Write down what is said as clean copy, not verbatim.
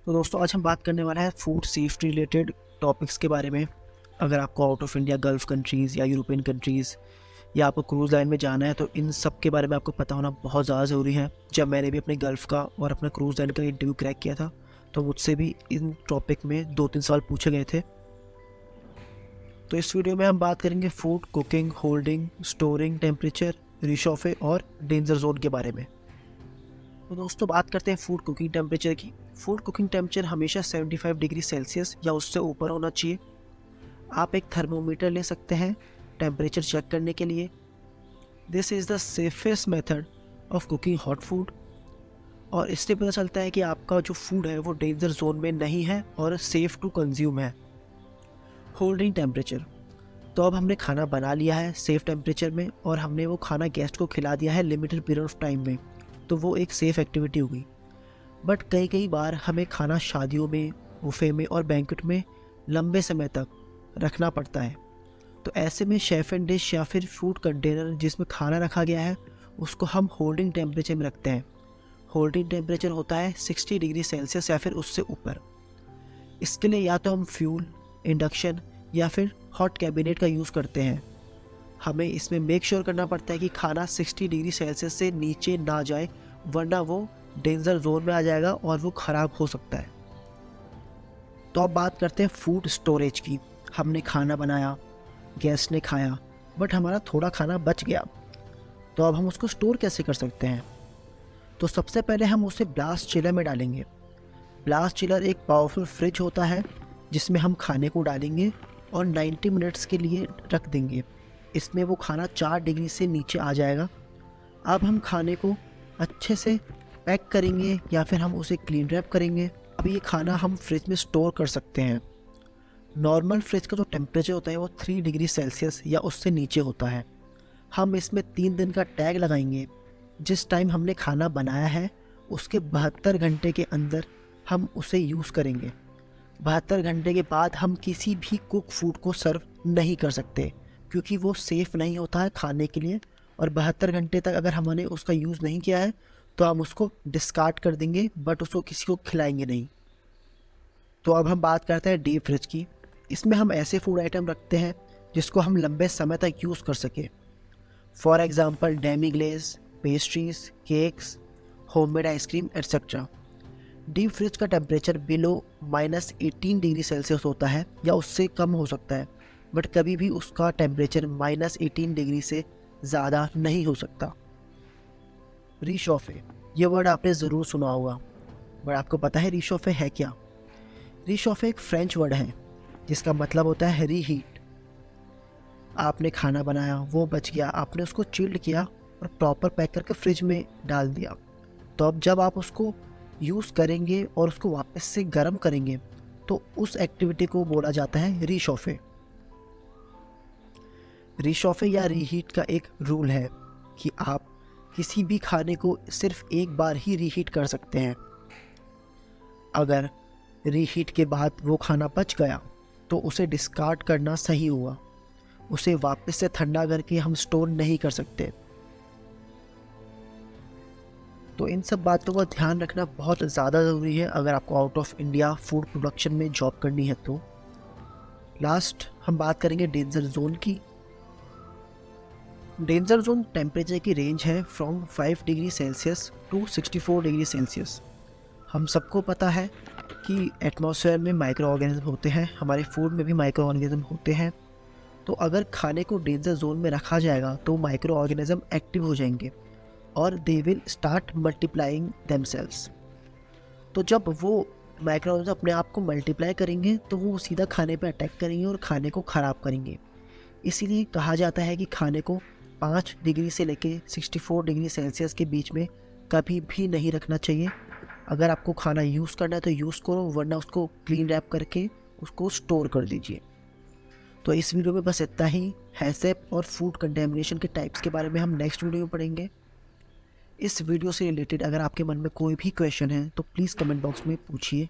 तो दोस्तों आज हम बात करने वाला है फूड सेफ्टी रिलेटेड टॉपिक्स के बारे में। अगर आपको out of India gulf countries या यूरोपियन कंट्रीज़ या आपको क्रूज़ लाइन में जाना है तो इन सब के बारे में आपको पता होना बहुत ज़्यादा ज़रूरी है। जब मैंने भी अपने गल्फ़ का और अपना क्रूज़ लाइन का इंटरव्यू क्रैक किया था तो मुझसे भी इन टॉपिक में 2-3 सवाल पूछे गए थे। तो इस वीडियो में हम बात करेंगे food cooking, holding, storing, temperature, रिशॉफे और डेंजर जोन के बारे में। तो दोस्तों बात करते हैं फूड कुकिंग टेम्परेचर की। फूड कुकिंग टेम्परेचर हमेशा 75 डिग्री सेल्सियस या उससे ऊपर होना चाहिए। आप एक थर्मोमीटर ले सकते हैं टेम्परेचर चेक करने के लिए। This is the safest method of cooking hot food. और इससे पता चलता है कि आपका जो फूड है वो डेंजर जोन में नहीं है और सेफ़ टू कंज्यूम है। होल्डिंग टेम्परेचर, तो अब हमने खाना बना लिया है सेफ़ टेम्परेचर में और हमने वो खाना गेस्ट को खिला दिया है लिमिटेड पीरियड ऑफ टाइम में, तो वो एक सेफ़ एक्टिविटी हो गई। बट कई बार हमें खाना शादियों में, बुफे में और बैंक्वेट में लंबे समय तक रखना पड़ता है। तो ऐसे में शेफ एंड डिश या फिर फूड कंटेनर जिसमें खाना रखा गया है उसको हम होल्डिंग टेम्परेचर में रखते हैं। होल्डिंग टेम्परेचर होता है 60 डिग्री सेल्सियस या फिर उससे ऊपर। इसके लिए या तो हम फ्यूल, इंडक्शन या फिर हॉट कैबिनेट का यूज़ करते हैं। हमें इसमें मेक श्योर करना पड़ता है कि खाना 60 डिग्री सेल्सियस से नीचे ना जाए, वरना वो डेंजर जोन में आ जाएगा और वो ख़राब हो सकता है। तो अब बात करते हैं फूड स्टोरेज की। हमने खाना बनाया, गेस्ट ने खाया, बट हमारा थोड़ा खाना बच गया, तो अब हम उसको स्टोर कैसे कर सकते हैं? तो सबसे पहले हम उसे ब्लास्ट चिलर में डालेंगे। ब्लास्ट चिलर एक पावरफुल फ्रिज होता है जिसमें हम खाने को डालेंगे और 90 मिनट्स के लिए रख देंगे। इसमें वो खाना 4 डिग्री से नीचे आ जाएगा। अब हम खाने को अच्छे से पैक करेंगे या फिर हम उसे क्लीन रैप करेंगे। अब ये खाना हम फ्रिज में स्टोर कर सकते हैं। नॉर्मल फ्रिज का जो टेम्परेचर होता है वो 3 डिग्री सेल्सियस या उससे नीचे होता है। हम इसमें 3 दिन का टैग लगाएंगे। जिस टाइम हमने खाना बनाया है उसके 72 घंटे के अंदर हम उसे यूज़ करेंगे। 72 घंटे के बाद हम किसी भी कुक फूड को सर्व नहीं कर सकते क्योंकि वो सेफ़ नहीं होता है खाने के लिए। और 72 घंटे तक अगर हमने उसका यूज़ नहीं किया है तो हम उसको डिस्कार्ड कर देंगे, बट उसको किसी को खिलाएंगे नहीं। तो अब हम बात करते हैं डीप फ्रिज की। इसमें हम ऐसे फूड आइटम रखते हैं जिसको हम लंबे समय तक यूज़ कर सकें। For example demi glaze, pastries, cakes, homemade ice cream et cetera. Deep fridge का टेम्परेचर बिलो -18 डिग्री सेल्सियस होता है या उससे कम हो सकता है, बट कभी भी उसका टेम्परेचर -18 डिग्री से ज़्यादा नहीं हो सकता। रीशॉफे, ये वर्ड आपने ज़रूर सुना होगा, बट आपको पता है रीशॉफे है क्या? रीशॉफे एक फ्रेंच वर्ड है जिसका मतलब होता है रीहीट। आपने खाना बनाया, वो बच गया, आपने उसको चिल्ड किया और प्रॉपर पैक करके फ्रिज में डाल दिया। तो अब जब आप उसको यूज़ करेंगे और उसको वापस से गर्म करेंगे तो उस एक्टिविटी को बोला जाता है रीशॉफे। रीशॉफे या रीहीट का एक रूल है कि आप किसी भी खाने को सिर्फ एक बार ही रीहीट कर सकते हैं। अगर रीहीट के बाद वो खाना बच गया तो उसे डिस्कार्ड करना सही हुआ। उसे वापस से ठंडा करके हम स्टोर नहीं कर सकते। तो इन सब बातों का ध्यान रखना बहुत ज़्यादा ज़रूरी है अगर आपको out of India food production में जॉब करनी है तो। लास्ट हम बात करेंगे डेंजर जोन की। डेंजर जोन टेम्परेचर की रेंज है from 5 degree Celsius to 64 degree Celsius. हम सबको पता है कि एटमॉस्फेयर में माइक्रो ऑर्गेनिज्म होते हैं, हमारे फूड में भी माइक्रो ऑर्गेनिज्म होते हैं। तो अगर खाने को डेंजर जोन में रखा जाएगा तो माइक्रो ऑर्गेनिज्म एक्टिव हो जाएंगे और they will start multiplying themselves. तो जब वो माइक्रो ऑर्गेनिज्म अपने आप को मल्टीप्लाई करेंगे तो वो सीधा खाने पे अटैक करेंगे और खाने को ख़राब करेंगे। इसीलिए कहा जाता है कि खाने को 5 डिग्री से लेके 64 डिग्री सेल्सियस के बीच में कभी भी नहीं रखना चाहिए। अगर आपको खाना यूज़ करना है तो यूज़ करो, वरना उसको क्लीन रैप करके उसको स्टोर कर दीजिए। तो इस वीडियो में बस इतना ही। हैसेप और फूड कंटेमिनेशन के टाइप्स के बारे में हम नेक्स्ट वीडियो में पढ़ेंगे। इस वीडियो से रिलेटेड अगर आपके मन में कोई भी क्वेश्चन है तो प्लीज़ कमेंट बॉक्स में पूछिए।